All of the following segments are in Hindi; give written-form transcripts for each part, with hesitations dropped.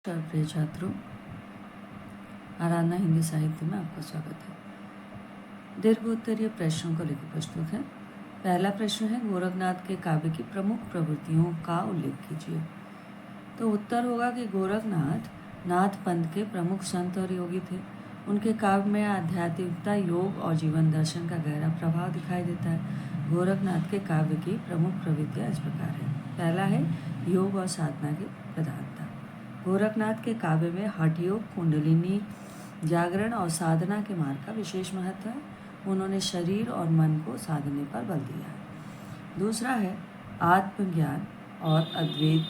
प्रिय छात्रों, आराधना हिंदी साहित्य में आपका स्वागत है। दीर्घ उत्तरीय प्रश्नों को लेकर प्रस्तुत है। पहला प्रश्न है, गोरखनाथ के काव्य की प्रमुख प्रवृत्तियों का उल्लेख कीजिए। तो उत्तर होगा कि गोरखनाथ नाथ पंथ के प्रमुख संत और योगी थे। उनके काव्य में आध्यात्मिकता, योग और जीवन दर्शन का गहरा प्रभाव दिखाई देता है। गोरखनाथ के काव्य की प्रमुख प्रवृत्तियाँ इस प्रकार है। पहला है योग और साधना की प्रधानता। गोरखनाथ के काव्य में हठ योग, कुंडलिनी, जागरण और साधना के मार्ग का विशेष महत्व है। उन्होंने शरीर और मन को साधने पर बल दिया है। दूसरा है आत्मज्ञान और अद्वैत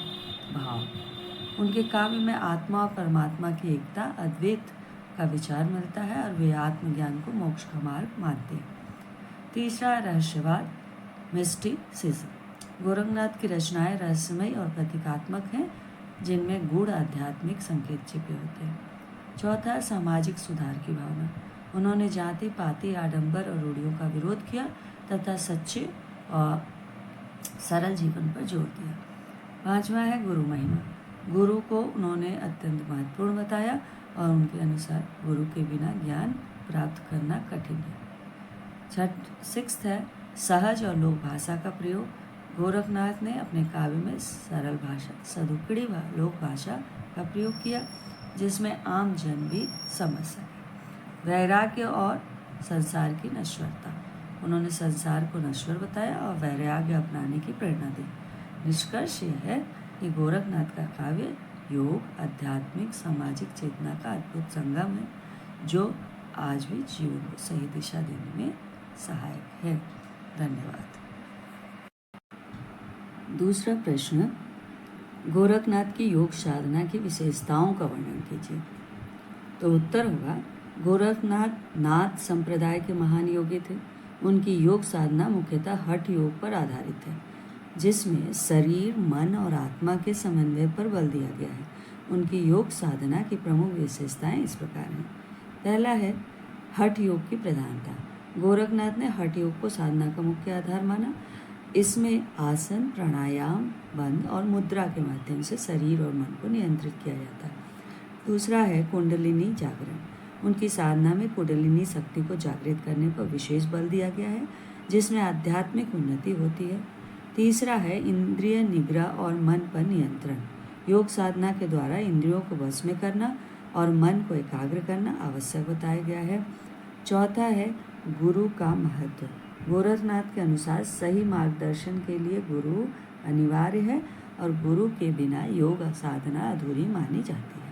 भाव। उनके काव्य में आत्मा और परमात्मा की एकता, अद्वैत का विचार मिलता है और वे आत्मज्ञान को मोक्ष का मार्ग मानते हैं। तीसरा रहस्यवाद, मिस्टिसिज्म। गोरखनाथ की रचनाएं रहस्यमय और प्रतीकात्मक हैं, जिनमें गूढ़ आध्यात्मिक संकेत छिपे होते हैं। चौथा, सामाजिक सुधार की भावना। उन्होंने जाति पाति, आडंबर और रूढ़ियों का विरोध किया तथा सच्चे और सरल जीवन पर जोर दिया। पांचवा है गुरु महिमा। गुरु को उन्होंने अत्यंत महत्वपूर्ण बताया और उनके अनुसार गुरु के बिना ज्ञान प्राप्त करना कठिन है। सिक्स्थ है सहज और लोक भाषा का प्रयोग। गोरखनाथ ने अपने काव्य में सरल भाषा, सदुपड़ी लोक भाषा का प्रयोग किया, जिसमें आम जन भी समझ सके। वैराग्य और संसार की नश्वरता। उन्होंने संसार को नश्वर बताया और वैराग्य अपनाने की प्रेरणा दी। निष्कर्ष यह है कि गोरखनाथ का काव्य योग, आध्यात्मिक, सामाजिक चेतना का अद्भुत संगम है, जो आज भी जीवन को सही दिशा देने में सहायक है। धन्यवाद। दूसरा प्रश्न, गोरखनाथ की योग साधना की विशेषताओं का वर्णन कीजिए। तो उत्तर होगा, गोरखनाथ नाथ संप्रदाय के महान योगी थे। उनकी योग साधना मुख्यतः हठ योग पर आधारित है, जिसमें शरीर, मन और आत्मा के समन्वय पर बल दिया गया है। उनकी योग साधना की प्रमुख विशेषताएं इस प्रकार हैं। पहला है हठ योग की प्रधानता। गोरखनाथ ने हठ योग को साधना का मुख्य आधार माना। इसमें आसन, प्राणायाम, बंध और मुद्रा के माध्यम से शरीर और मन को नियंत्रित किया जाता है। दूसरा है कुंडलिनी जागरण। उनकी साधना में कुंडलिनी शक्ति को जागृत करने पर विशेष बल दिया गया है, जिसमें आध्यात्मिक उन्नति होती है। तीसरा है इंद्रिय निग्रह और मन पर नियंत्रण। योग साधना के द्वारा इंद्रियों को वश में करना और मन को एकाग्र करना आवश्यक बताया गया है। चौथा है गुरु का महत्व। गोरखनाथ के अनुसार सही मार्गदर्शन के लिए गुरु अनिवार्य है और गुरु के बिना योग साधना अधूरी मानी जाती है।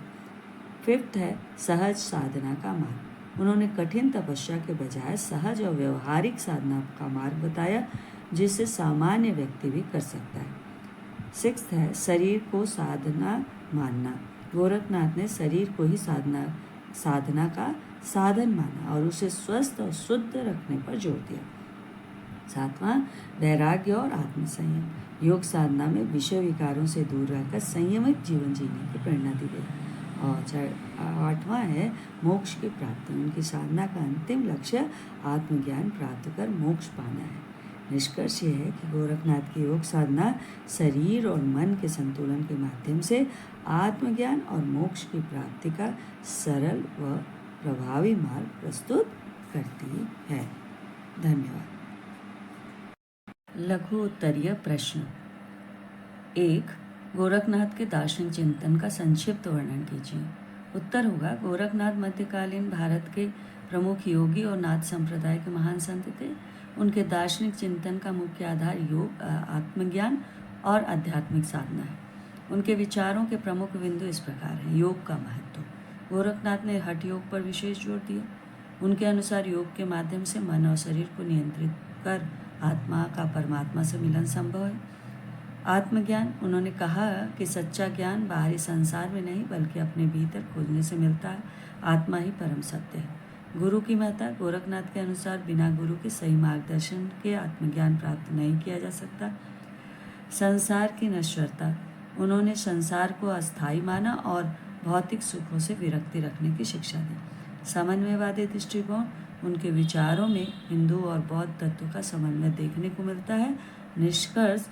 फिफ्थ है सहज साधना का मार्ग। उन्होंने कठिन तपस्या के बजाय सहज और व्यवहारिक साधना का मार्ग बताया, जिसे सामान्य व्यक्ति भी कर सकता है। सिक्स्थ है शरीर को साधना मानना। गोरखनाथ ने शरीर को ही साधना का साधन माना और उसे स्वस्थ और शुद्ध रखने पर जोर दिया। सातवां, वैराग्य और आत्मसंयम। योग साधना में विषय विकारों से दूर रहकर संयमित जीवन जीने की प्रेरणा दी गई। और आठवां है मोक्ष की प्राप्ति। उनकी साधना का अंतिम लक्ष्य आत्मज्ञान प्राप्त कर मोक्ष पाना है। निष्कर्ष यह है कि गोरखनाथ की योग साधना शरीर और मन के संतुलन के माध्यम से आत्मज्ञान और मोक्ष की प्राप्ति का सरल व प्रभावी मार्ग प्रस्तुत करती है। धन्यवाद। लघु उत्तरीय प्रश्न। 1. गोरखनाथ के दार्शनिक चिंतन का संक्षिप्त वर्णन कीजिए। उत्तर होगा, गोरखनाथ मध्यकालीन भारत के प्रमुख योगी और नाथ संप्रदाय के महान संत थे। उनके दार्शनिक चिंतन का मुख्य आधार योग, आत्मज्ञान और आध्यात्मिक साधना है। उनके विचारों के प्रमुख बिंदु इस प्रकार हैं। योग का महत्व। गोरखनाथ ने हठ योग पर विशेष जोर दिया। उनके अनुसार योग के माध्यम से मन और शरीर को नियंत्रित कर आत्मा का परमात्मा से मिलन संभव है। आत्मज्ञान। उन्होंने कहा कि सच्चा ज्ञान बाहरी संसार में नहीं बल्कि अपने भीतर खोजने से मिलता है। आत्मा ही परम सत्य है। गुरु की महत्ता। गोरखनाथ के अनुसार बिना गुरु के सही मार्गदर्शन के आत्मज्ञान प्राप्त नहीं किया जा सकता। संसार की नश्वरता। उन्होंने संसार को अस्थायी माना और भौतिक सुखों से विरक्ति रखने की शिक्षा दी। समन्वयवादी दृष्टिकोण। उनके विचारों में हिंदू और बौद्ध तत्व का समन्वय देखने को मिलता है। निष्कर्ष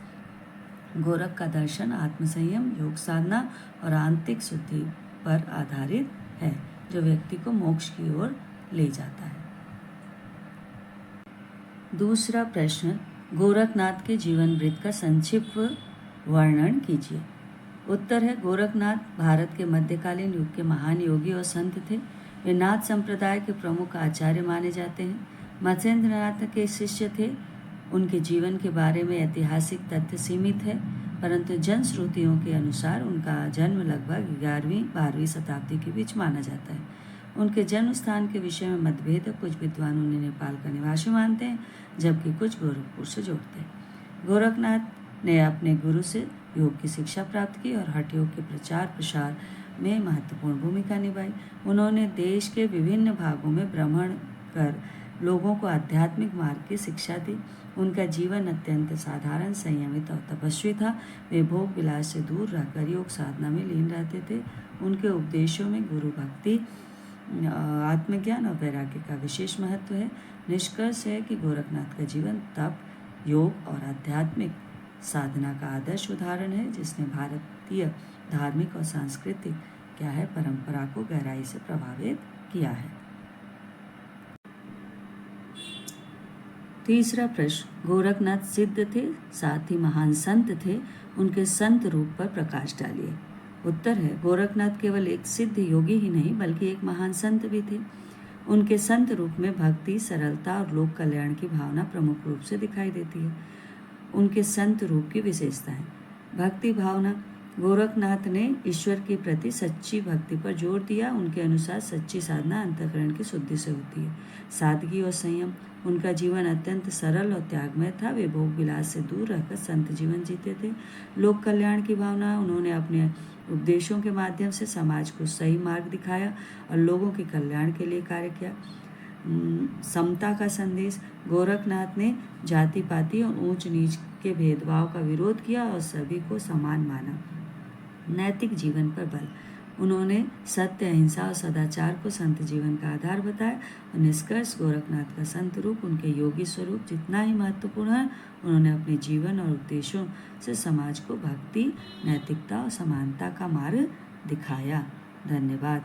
गोरख का दर्शन आत्मसंयम, योग साधना और आंतरिक शुद्धि पर आधारित है, जो व्यक्ति को मोक्ष की ओर ले जाता है। दूसरा प्रश्न, गोरखनाथ के जीवन वृत्त का संक्षिप्त वर्णन कीजिए। उत्तर है, गोरखनाथ भारत के मध्यकालीन युग के महान योगी और संत थे। वे नाथ संप्रदाय के प्रमुख आचार्य माने जाते हैं। मत्स्येंद्रनाथ के शिष्य थे। उनके जीवन के बारे में ऐतिहासिक तथ्य सीमित है, परंतु जनश्रुतियों के अनुसार उनका जन्म लगभग 11वीं-12वीं शताब्दी के बीच माना जाता है। उनके जन्म स्थान के विषय में मतभेद है। कुछ विद्वान उन्हें नेपाल का निवासी मानते हैं, जबकि कुछ गोरखपुर से जोड़ते हैं। गोरखनाथ ने अपने गुरु से योग की शिक्षा प्राप्त की और हठ योग के प्रचार प्रसार में महत्वपूर्ण भूमिका निभाई। उन्होंने देश के विभिन्न भागों में भ्रमण कर लोगों को आध्यात्मिक मार्ग की शिक्षा दी। उनका जीवन अत्यंत साधारण, संयमित और तपस्वी था। वे भोग विलास से दूर रहकर योग साधना में लीन रहते थे। उनके उपदेशों में गुरु भक्ति, आत्मज्ञान और वैराग्य का विशेष महत्व है। निष्कर्ष है कि गोरखनाथ का जीवन तप, योग और आध्यात्मिक साधना का आदर्श उदाहरण है, जिसने भारतीय धार्मिक और सांस्कृतिक परंपरा को गहराई से प्रभावित किया है। तीसरा प्रश्न, गोरखनाथ सिद्ध थे, साथ ही महान संत थे। उनके संत रूप पर प्रकाश डालिए। उत्तर है, गोरखनाथ केवल एक सिद्ध योगी ही नहीं बल्कि एक महान संत भी थे। उनके संत रूप में भक्ति, सरलता और लोक कल्याण की भावना प्रमुख रूप से दिखाई देती है। उनके संत रूप की विशेषताएं। भक्ति भावना। गोरखनाथ ने ईश्वर के प्रति सच्ची भक्ति पर जोर दिया। उनके अनुसार सच्ची साधना अंतःकरण की शुद्धि से होती है। सादगी और संयम। उनका जीवन अत्यंत सरल और त्यागमय था। वे भोग विलास से दूर रहकर संत जीवन जीते थे। लोक कल्याण की भावना। उन्होंने अपने उपदेशों के माध्यम से समाज को सही मार्ग दिखाया और लोगों के कल्याण के लिए कार्य किया। समता का संदेश। गोरखनाथ ने जाति पाति और ऊंच नीच के भेदभाव का विरोध किया और सभी को समान माना। नैतिक जीवन पर बल। उन्होंने सत्य, अहिंसा और सदाचार को संत जीवन का आधार बताया। और निष्कर्ष, गोरखनाथ का संत रूप उनके योगी स्वरूप जितना ही महत्वपूर्ण है। उन्होंने अपने जीवन और उपदेशों से समाज को भक्ति, नैतिकता और समानता का मार्ग दिखाया। धन्यवाद।